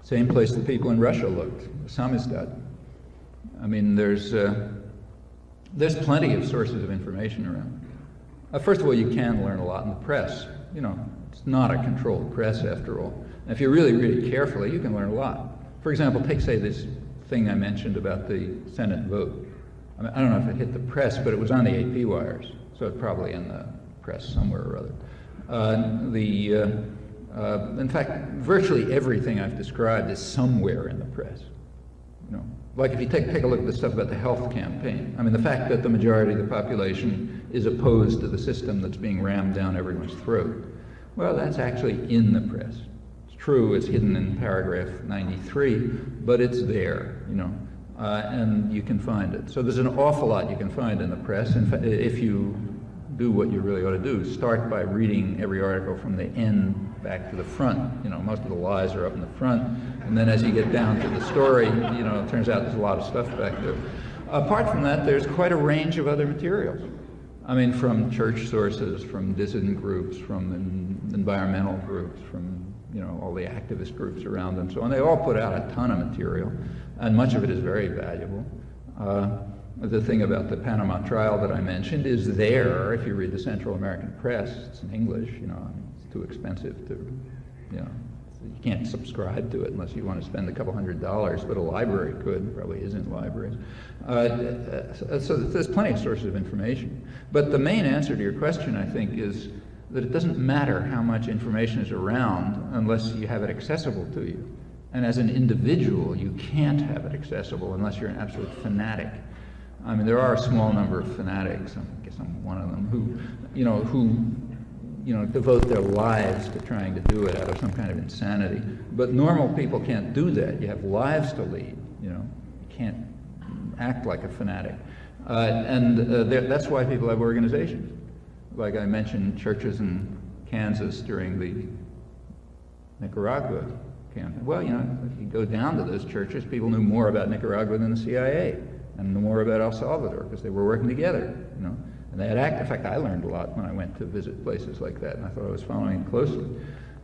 Same place the people in Russia looked, Samizdat. I mean, there's plenty of sources of information around. First of all, you can learn a lot in the press. You know, it's not a controlled press after all. And if you really read it carefully, you can learn a lot. For example, take, say, this thing I mentioned about the Senate vote. I mean, I don't know if it hit the press, but it was on the AP wires, so it's probably in the press somewhere or other. In fact, virtually everything I've described is somewhere in the press. You know, like if you take a look at the stuff about the health campaign. I mean, the fact that the majority of the population is opposed to the system that's being rammed down everyone's throat. Well, that's actually in the press. It's true, it's hidden in paragraph 93, but it's there, you know, and you can find it. So there's an awful lot you can find in the press. In fact, if you do what you really ought to do, start by reading every article from the end back to the front. You know, most of the lies are up in the front, and then as you get down to the story, you know, it turns out there's a lot of stuff back there. Apart from that, there's quite a range of other materials. I mean, from church sources, from dissident groups, from environmental groups, from, you know, all the activist groups around and so on. They all put out a ton of material, and much of it is very valuable. The thing about the Panama trial that I mentioned is there if you read the Central American press. It's in English, you know, it's too expensive to, you know, you can't subscribe to it unless you want to spend a couple $100, but a library could, probably isn't libraries. So there's plenty of sources of information. But the main answer to your question, I think, is that it doesn't matter how much information is around unless you have it accessible to you. And as an individual, you can't have it accessible unless you're an absolute fanatic. I mean, there are a small number of fanatics, I guess I'm one of them, who devote their lives to trying to do it out of some kind of insanity. But normal people can't do that. You have lives to lead, you know. You can't act like a fanatic. That's why people have organizations. Like I mentioned, churches in Kansas during the Nicaragua campaign. Well, you know, if you go down to those churches, people knew more about Nicaragua than the CIA, and knew more about El Salvador because they were working together, you know. And they had in fact, I learned a lot when I went to visit places like that, and I thought I was following it closely.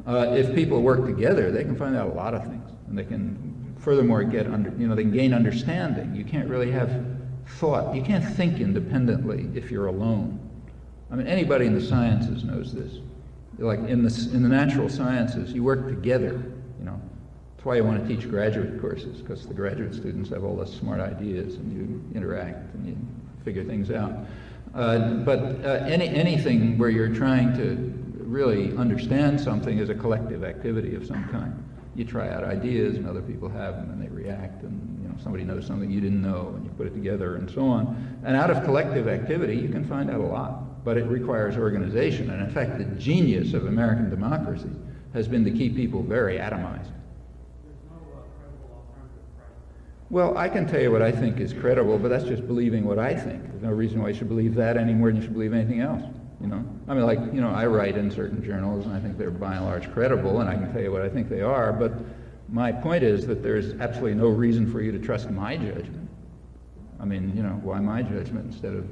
If people work together, they can find out a lot of things, and they can furthermore they can gain understanding. You can't really have thought. You can't think independently if you're alone. I mean, anybody in the sciences knows this. Like in the natural sciences, you work together, you know. That's why you want to teach graduate courses, because the graduate students have all the smart ideas, and you interact and you figure things out. Anything where you're trying to really understand something is a collective activity of some kind. You try out ideas, and other people have them, and they react, and you know, somebody knows something you didn't know, and you put it together, and so on. And out of collective activity, you can find out a lot, but it requires organization. And in fact, the genius of American democracy has been to keep people very atomized. Well, I can tell you what I think is credible, but that's just believing what I think. There's no reason why you should believe that any more than you should believe anything else, you know? I mean, like, you know, I write in certain journals, and I think they're by and large credible, and I can tell you what I think they are, but my point is that there's absolutely no reason for you to trust my judgment. I mean, you know, why my judgment instead of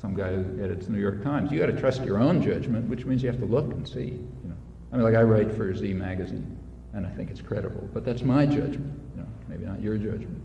some guy who edits the New York Times? You got to trust your own judgment, which means you have to look and see, you know? I mean, like, I write for Z Magazine, and I think it's credible, but that's my judgment, you know, maybe not your judgment.